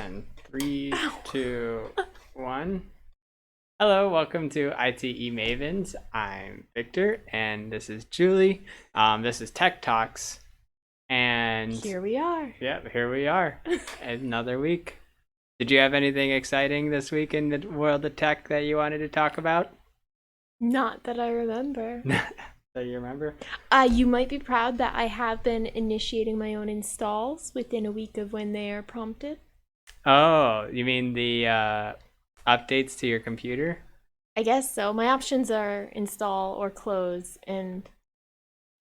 And three, Ow. 2, 1. Hello, welcome to ITE Mavens. I'm Victor, and this is Julie. This is TechTalks, and Here we are. yeah, here we are, another week. Did you have anything exciting this week in the world of tech that you wanted to talk about? Not that I remember. That you remember? You might be proud that I have been initiating my own installs within a week of when they are prompted. Oh, you mean the updates to your computer? I guess so. My options are install or close, and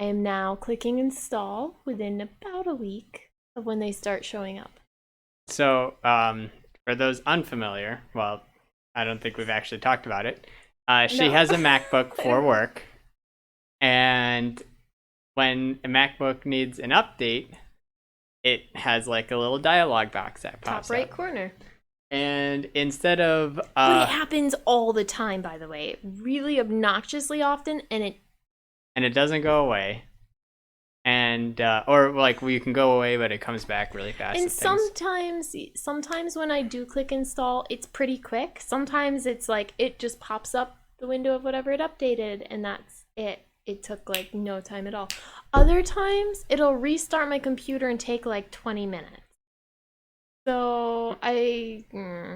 I am now clicking install within about a week of when they start showing up. So, for those unfamiliar, well, I don't think we've actually talked about it. She No. has a MacBook for work, and when a MacBook needs an update, it has like a little dialog box that pops Top right up. corner. And instead of But it happens all the time, by the way. Really obnoxiously often, and it doesn't go away. And or like you can go away, but it comes back really fast. And sometimes when I do click install, it's pretty quick. Sometimes it's like it just pops up the window of whatever it updated, and that's it. It took like no time at all. Other times it'll restart my computer and take like 20 minutes. So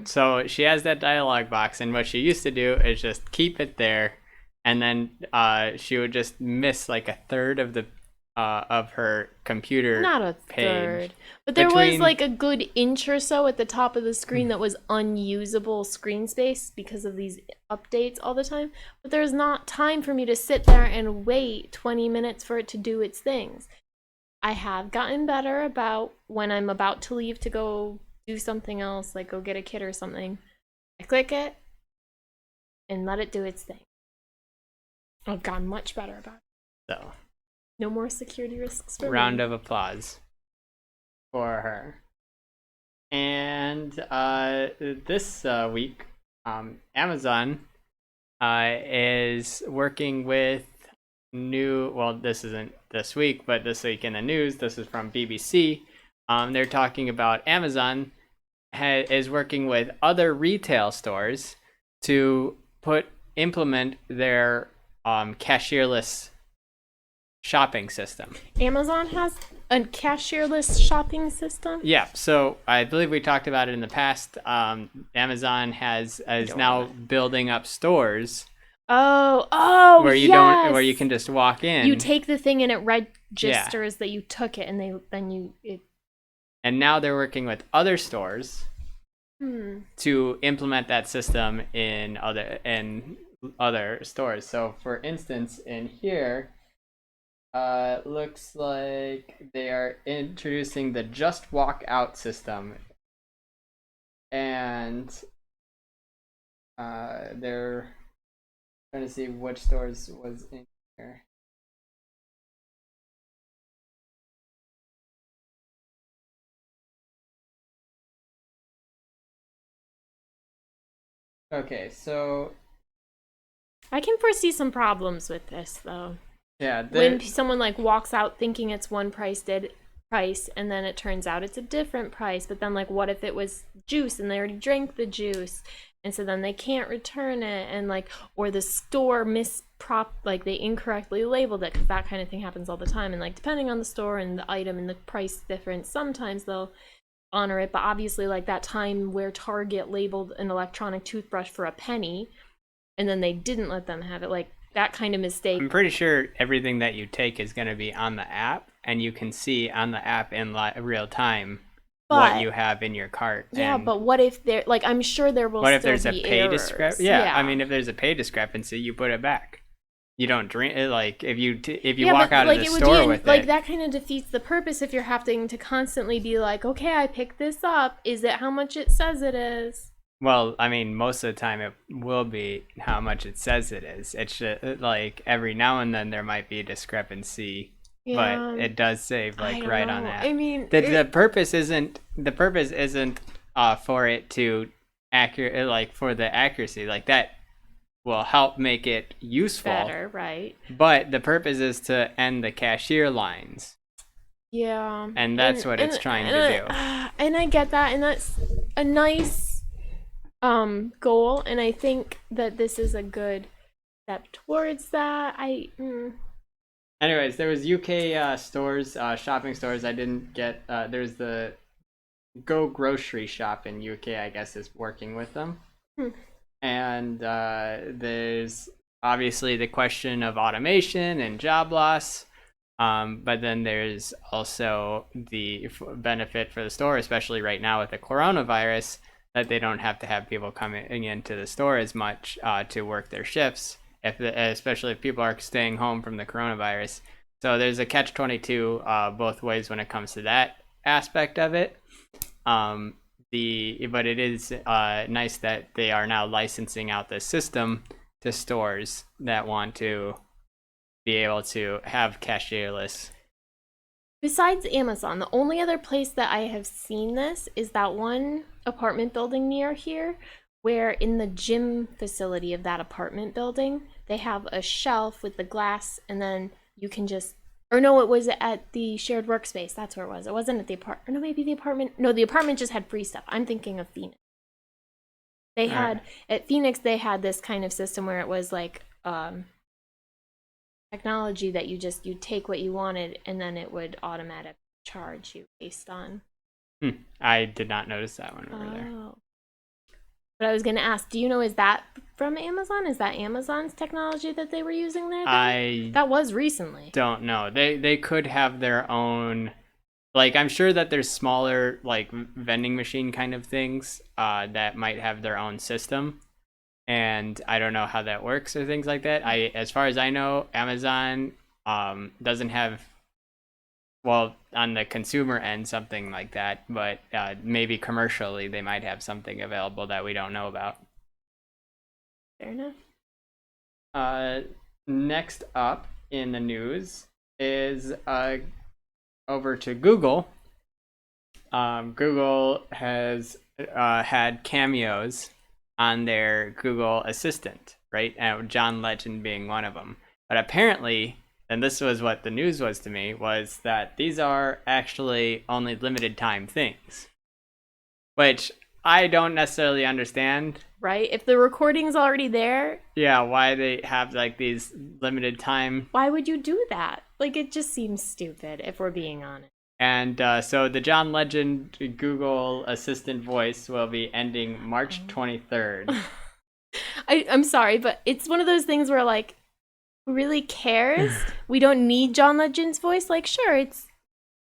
So she has that dialog box, and what she used to do is just keep it there, and then she would just miss like a third of the of her computer not a page. third, but there was like a good inch or so at the top of the screen that was unusable screen space because of these updates all the time. But there's not time for me to sit there and wait 20 minutes for it to do its things. I have gotten better about when I'm about to leave to go do something else, like go get a kid or something. I click it and let it do its thing. I've gotten much better about it. So No more security risks for round me. of applause for her. And this week, Amazon is working with this isn't this week, but this week in the news, this is from BBC. They're talking about Amazon is working with other retail stores to implement their cashierless shopping system. Amazon has a cashierless shopping system? Yeah, so I believe we talked about it in the past. Amazon is now building up stores. Oh, where you yes. don't, where you can just walk in. You take the thing and it registers that you took it, and And now they're working with other stores to implement that system in other stores. So, for instance, in here, looks like they are introducing the Just Walk Out system, and they're trying to see which stores was in here. Okay, so I can foresee some problems with this, though. yeah, When someone like walks out thinking it's one price, and then it turns out it's a different price. But then, like, what if it was juice and they already drank the juice, and so then they can't return it, and like, or the store like they incorrectly labeled it, because that kind of thing happens all the time. And like, depending on the store and the item and the price difference, sometimes they'll honor it. But obviously, like that time where Target labeled an electronic toothbrush for a penny, and then they didn't let them have it, like that kind of mistake. I'm pretty sure everything that you take is going to be on the app, and you can see on the app in real time what you have in your cart. Yeah, and but what if there, like, I'm sure there will what still if there's be a pay errors. discrepancy? Yeah, I mean, if there's a pay discrepancy, you put it back. You don't drink it. Like if you walk out of the store with it, like that kind of defeats the purpose if you're having to constantly be like, okay, I picked this up. Is it how much it says it is? Well, I mean, most of the time it will be how much it says it is. It's just, like every now and then there might be a discrepancy, but it does say like right on that. I mean, the purpose isn't for it to for the accuracy, like that will help make it useful better, right? But the purpose is to end the cashier lines. Yeah. And that's what it's trying to do. And I get that, and that's a nice goal, and I think that this is a good step towards that. Anyways, there was UK stores, shopping stores. I didn't get. There's the Go Grocery Shop in UK. I guess is working with them, and there's obviously the question of automation and job loss. But then there's also the benefit for the store, especially right now with the coronavirus, that they don't have to have people coming into the store as much to work their shifts, especially if people are staying home from the coronavirus. So there's a catch-22 both ways when it comes to that aspect of it. But it is nice that they are now licensing out the system to stores that want to be able to have cashierless. Besides Amazon, the only other place that I have seen this is that one apartment building near here, where in the gym facility of that apartment building, they have a shelf with the glass, and then you can just, or no, it was at the shared workspace. That's where it was. It wasn't at the apartment. No, maybe the apartment. No, the apartment just had free stuff. I'm thinking of Phoenix. They had, at Phoenix, they had this kind of system where it was like, technology that you take what you wanted and then it would automatically charge you based on. I did not notice that one over there. But I was going to ask, do you know, is that from Amazon? Is that Amazon's technology that they were using there? That was recently. Don't know. They could have their own, like, I'm sure that there's smaller like vending machine kind of things that might have their own system. And I don't know how that works or things like that. As far as I know, Amazon doesn't have, well, on the consumer end, something like that. But maybe commercially, they might have something available that we don't know about. Fair enough. Next up in the news is over to Google. Google has had cameos on their Google Assistant, right? John Legend being one of them. But apparently, and this was what the news was to me, was that these are actually only limited time things. Which I don't necessarily understand. Right? If the recording's already there. Yeah, why they have like these limited time. Why would you do that? Like, it just seems stupid if we're being honest. And so the John Legend Google Assistant voice will be ending March 23rd. I'm sorry, but it's one of those things where, like, who really cares? We don't need John Legend's voice. Like, sure, it's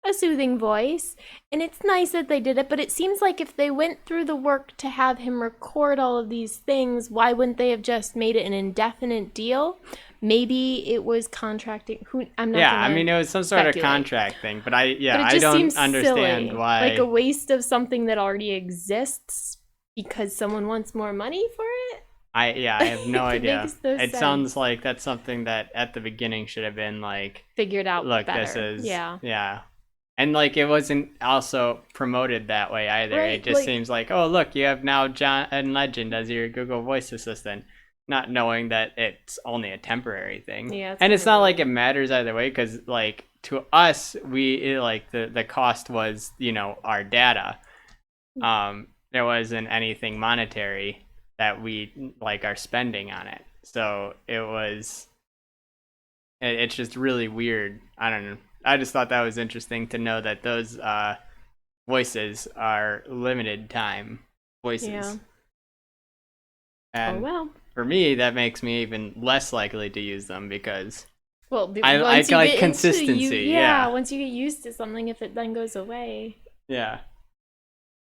a soothing voice, and it's nice that they did it, but it seems like if they went through the work to have him record all of these things, why wouldn't they have just made it an indefinite deal? Maybe it was contracting. I'm not. Yeah, I mean, it was some sort of contract thing, but I don't understand silly. Why. Like a waste of something that already exists because someone wants more money for it. I have no idea. Makes no it sense. Sounds like that's something that at the beginning should have been like figured out. Look, better. This is yeah. And like it wasn't also promoted that way either. Right, it just seems like, oh look, you have now John Legend as your Google Voice Assistant, not knowing that it's only a temporary thing. Yeah, and it's not like it matters either way because like to us, the cost was our data. There wasn't anything monetary that we like are spending on it, so it's just really weird. I don't know. I just thought that was interesting to know that those voices are limited time voices. Yeah. And for me, that makes me even less likely to use them because I like consistency. Once you get used to something, if it then goes away. Yeah.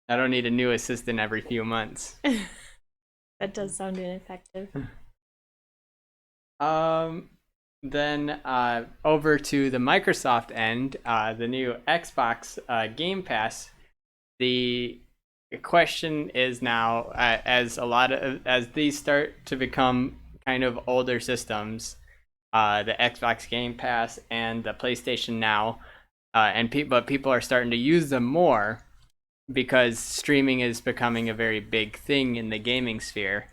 I don't need a new assistant every few months. That does sound ineffective. Then over to the Microsoft end, the new Xbox Game Pass. The question is now, as these start to become kind of older systems, the Xbox Game Pass and the PlayStation Now, but people are starting to use them more because streaming is becoming a very big thing in the gaming sphere.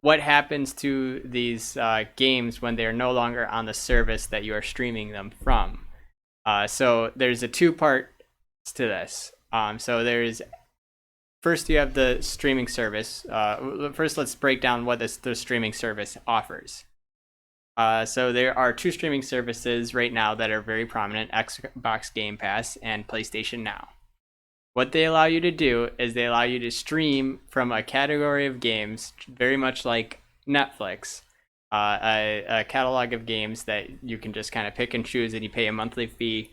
What happens to these games when they're no longer on the service that you are streaming them from? So there's a two parts to this. So there's first you have the streaming service. First, let's break down what the streaming service offers. So there are two streaming services right now that are very prominent: Xbox Game Pass and PlayStation Now. What they allow you to do is they allow you to stream from a category of games, very much like Netflix, a catalog of games that you can just kind of pick and choose, and you pay a monthly fee,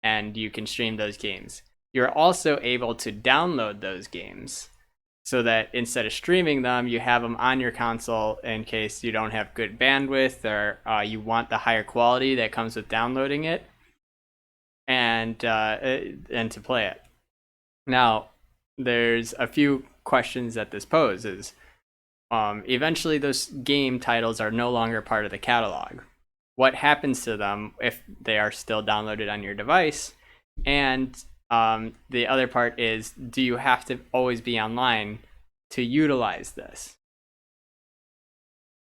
and you can stream those games. You're also able to download those games so that instead of streaming them, you have them on your console in case you don't have good bandwidth or you want the higher quality that comes with downloading it, and to play it. Now, there's a few questions that this poses. Eventually, those game titles are no longer part of the catalog. What happens to them if they are still downloaded on your device? And the other part is, do you have to always be online to utilize this?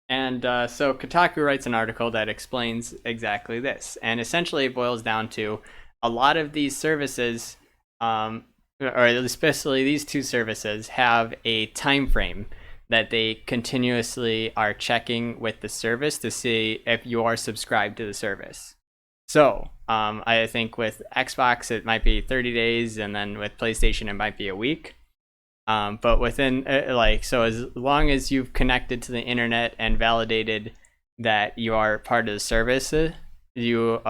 And so Kotaku writes an article that explains exactly this. And essentially it boils down to a lot of these services, or especially these two services, have a time frame that they continuously are checking with the service to see if you are subscribed to the service. So I think with Xbox it might be 30 days, and then with PlayStation it might be a week. But within so as long as you've connected to the internet and validated that you are part of the service, you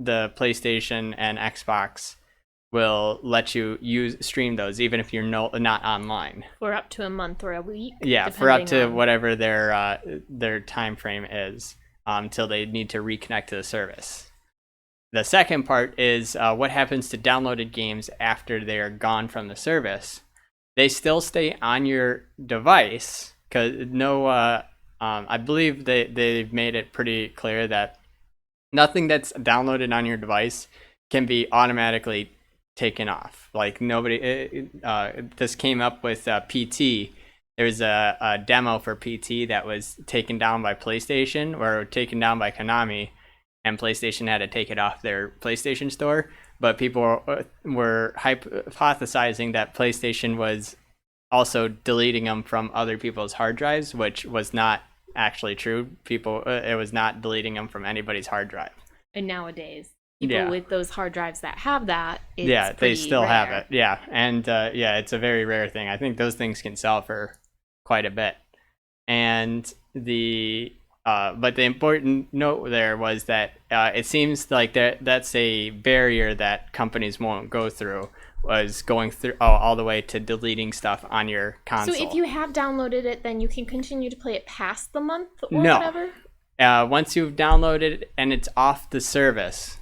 the PlayStation and Xbox will let you stream those even if you're not online for up to a month or a week. Yeah, for up to whatever their time frame is, until they need to reconnect to the service. The second part is what happens to downloaded games after they are gone from the service. They still stay on your device because I believe they've made it pretty clear that nothing that's downloaded on your device can be automatically taken off. Like nobody, this came up with PT. There's a demo for PT that was taken down by PlayStation or taken down by Konami, and PlayStation had to take it off their PlayStation store. But people were hypothesizing that PlayStation was also deleting them from other people's hard drives, which was not actually true. It was not deleting them from anybody's hard drive. And nowadays, people with those hard drives that have that, they still rare. have it. Yeah, and it's a very rare thing. I think those things can sell for quite a bit. And but the important note there was that it seems like that's a barrier that companies won't go through, was going through all the way to deleting stuff on your console. So if you have downloaded it, then you can continue to play it past the month or No. whatever? Once you've downloaded it and it's off the service,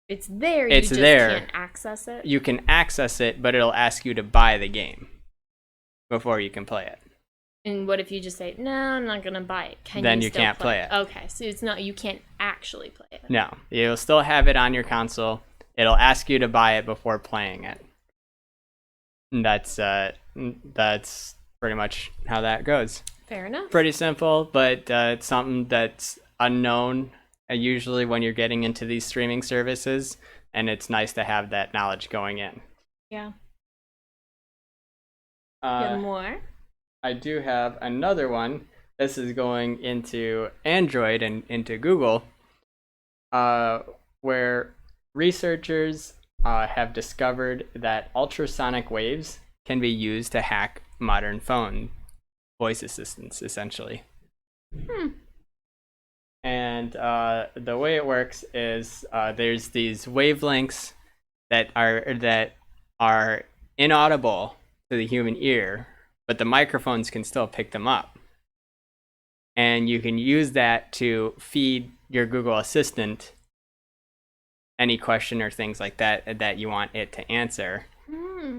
it's there. It's you just there. Can't access it. You can access it, but it'll ask you to buy the game before you can play it. And what if you just say, no, I'm not going to buy it? Then you can't play it. Okay, so it's not, you can't actually play it. No, you'll still have it on your console. It'll ask you to buy it before playing it. And that's pretty much how that goes. Fair enough. Pretty simple, but it's something that's unknown usually when you're getting into these streaming services, and it's nice to have that knowledge going in. Yeah. You have more? I do have another one. This is going into Android and into Google, where researchers have discovered that ultrasonic waves can be used to hack modern phone voice assistants, essentially. And the way it works is there's these wavelengths that are inaudible to the human ear, but the microphones can still pick them up. And you can use that to feed your Google Assistant any question or things like that you want it to answer,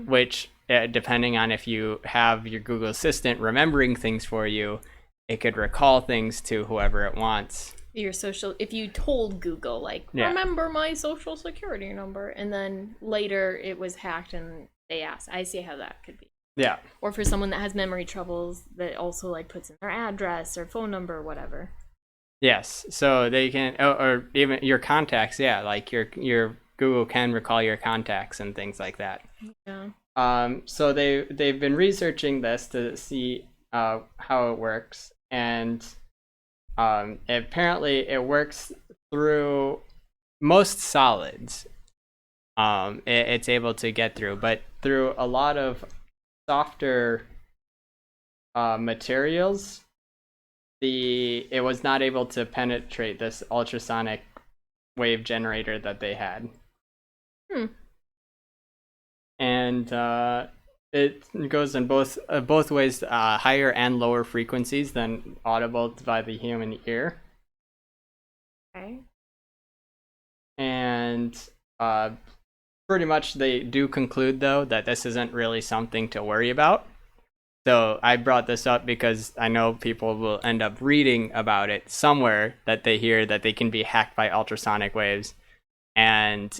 which, depending on if you have your Google Assistant remembering things for you, it could recall things to whoever it wants. If you told Google, remember my social security number, and then later it was hacked and they asked, I see how that could be. Yeah. Or for someone that has memory troubles that also puts in their address or phone number or whatever. Yes. So they can, or even your contacts. Yeah. Like your Google can recall your contacts and things like that. Yeah. So they've been researching this to see how it works, and apparently it works through most solids. It's able to get through, but through a lot of softer materials, it was not able to penetrate this ultrasonic wave generator that they had. And it goes in both ways, higher and lower frequencies than audible by the human ear. Okay. And pretty much they do conclude, though, that this isn't really something to worry about. So I brought this up because I know people will end up reading about it somewhere, that they hear that they can be hacked by ultrasonic waves. And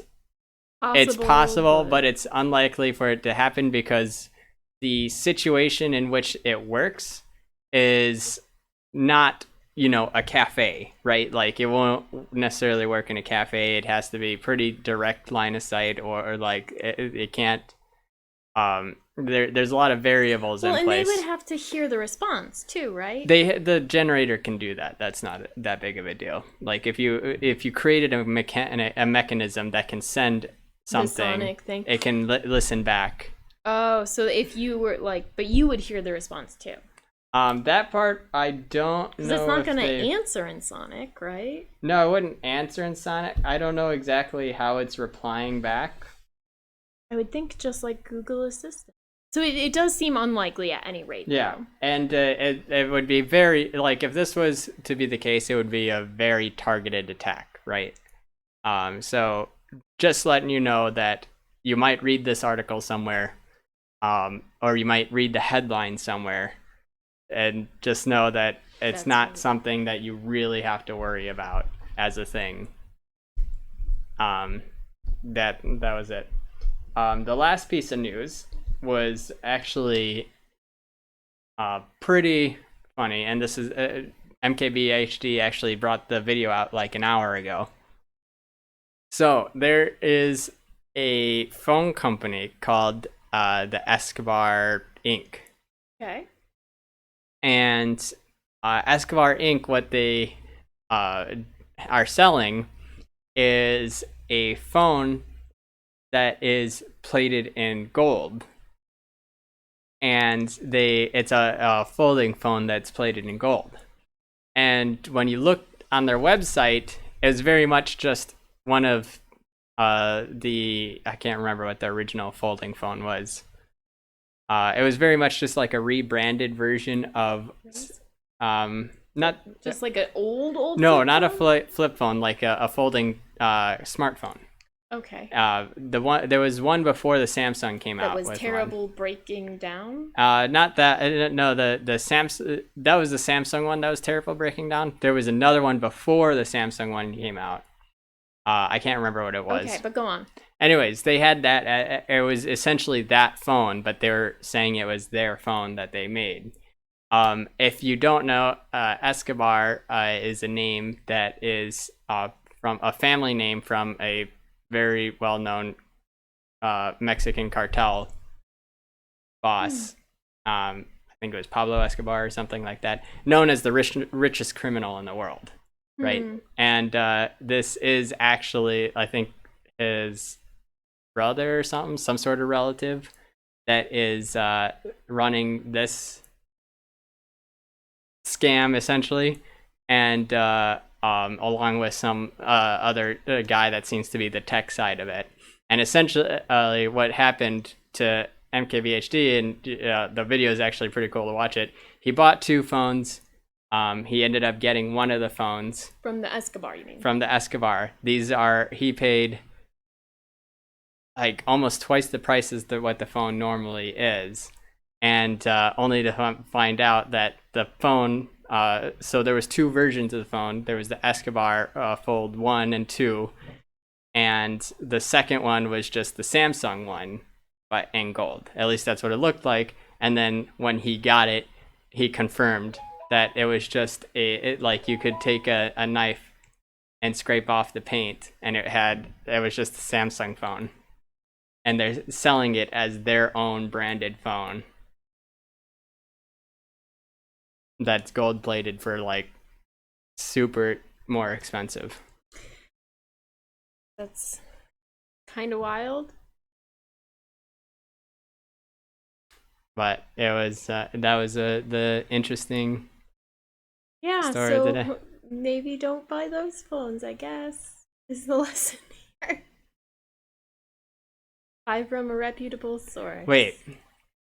it's possible, but it's unlikely for it to happen because the situation in which it works is not, a cafe, right? Like, it won't necessarily work in a cafe. It has to be pretty direct line of sight, or like it can't. There's a lot of variables in place. Well, and they would have to hear the response too, right? The generator can do that. That's not that big of a deal. Like, if you created a mechanism that can send something, it can listen back. Oh, so if you were but you would hear the response too. That part I don't know. Because it's not going to answer in Sonic, right? No, it wouldn't answer in Sonic. I don't know exactly how it's replying back. I would think just like Google Assistant. So it does seem unlikely at any rate. Yeah, though. And it would be very, if this was to be the case, it would be a very targeted attack, right? So just letting you know that you might read this article somewhere, or you might read the headline somewhere, and just know that that's not something that you really have to worry about as a thing. That was it. The last piece of news was actually pretty funny, and this is MKBHD actually brought the video out like an hour ago. So there is a phone company called the Escobar Inc. Okay. And Escobar Inc., what they are selling is a phone that is plated in gold. And it's a folding phone that's plated in gold. And when you look on their website, it's very much just one of I can't remember what the original folding phone was. It was very much just like a rebranded version of, not just like an old. No, not phone? A flip phone, like a folding smartphone. Okay. There was one before the Samsung came out. That was terrible, breaking down. Not that. No, the Samsung, that was the Samsung one that was terrible breaking down. There was another one before the Samsung one came out. I can't remember what it was. Okay, but go on. Anyways, they had that. It was essentially that phone, but they were saying it was their phone that they made. If you don't know, Escobar is a name that is from a family name from a very well-known Mexican cartel boss. I think it was Pablo Escobar or something like that, known as the richest criminal in the world, right? And this is actually, I think, his brother or something, some sort of relative that is running this scam essentially, and along with some other guy that seems to be the tech side of it. And essentially what happened to MKBHD, and the video is actually pretty cool to watch it. He bought two phones. He ended up getting one of the phones. From the Escobar, you mean? From the Escobar. He paid like almost twice the price as what the phone normally is. And only to find out that the phone, so there was two versions of the phone. There was the Escobar Fold 1 and 2, and the second one was just the Samsung one, but in gold. At least that's what it looked like. And then when he got it, he confirmed that it was just like you could take a knife and scrape off the paint, and it was just a Samsung phone, and they're selling it as their own branded phone that's gold plated for like super more expensive. That's kind of wild. But it was that was the interesting Yeah, story of the day. so maybe don't buy those phones, I guess, is the lesson here. Buy from a reputable source. Wait,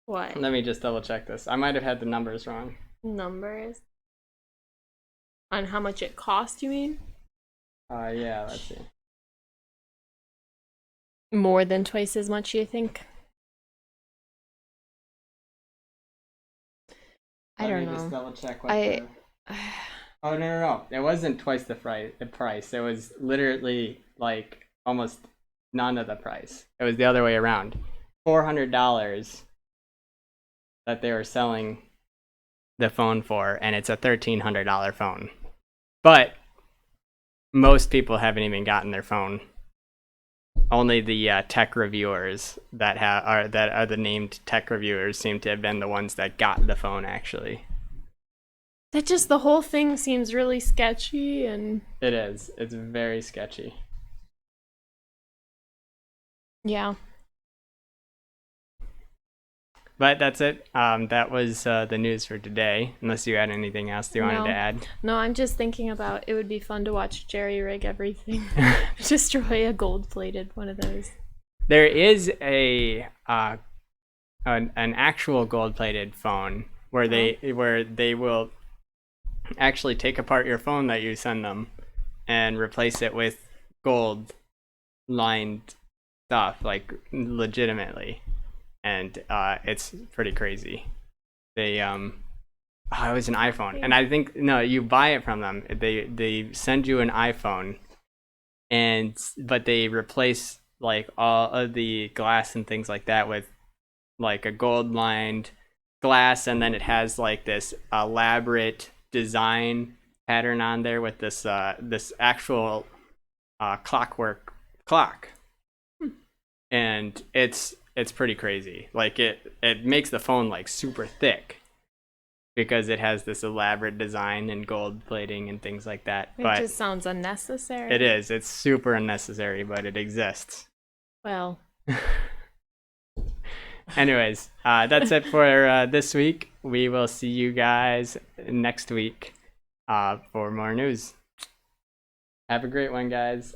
What? let me just double check this. I might have had the numbers wrong. Numbers? On how much it cost, you mean? Yeah, let's see. More than twice as much, you think? I don't know. Just double check I Oh no! It wasn't twice the price. It was literally like almost none of the price. It was the other way around. $400 that they were selling the phone for, and it's a $1,300 phone. But most people haven't even gotten their phone. Only the tech reviewers that are the named tech reviewers seem to have been the ones that got the phone actually. that just the whole thing seems really sketchy and It is. It's very sketchy. yeah. But that's it. That was the news for today. Unless you had anything else you wanted to add. No, I'm just thinking about it would be fun to watch Jerry rig everything. Destroy a gold-plated one of those. There is an actual gold-plated phone where they will actually take apart your phone that you send them and replace it with gold lined stuff, like legitimately. And it's pretty crazy. They it was an iPhone, and I think no, you buy it from them. They send you an iPhone, but they replace like all of the glass and things like that with like a gold lined glass, and then it has like this elaborate design pattern on there with this actual clockwork clock, and it's pretty crazy. Like it makes the phone like super thick because it has this elaborate design and gold plating and things like that. It but just sounds unnecessary. it is. It's super unnecessary, but it exists. Well. Anyways, that's it for this week. We will see you guys next week for more news. Have a great one, guys.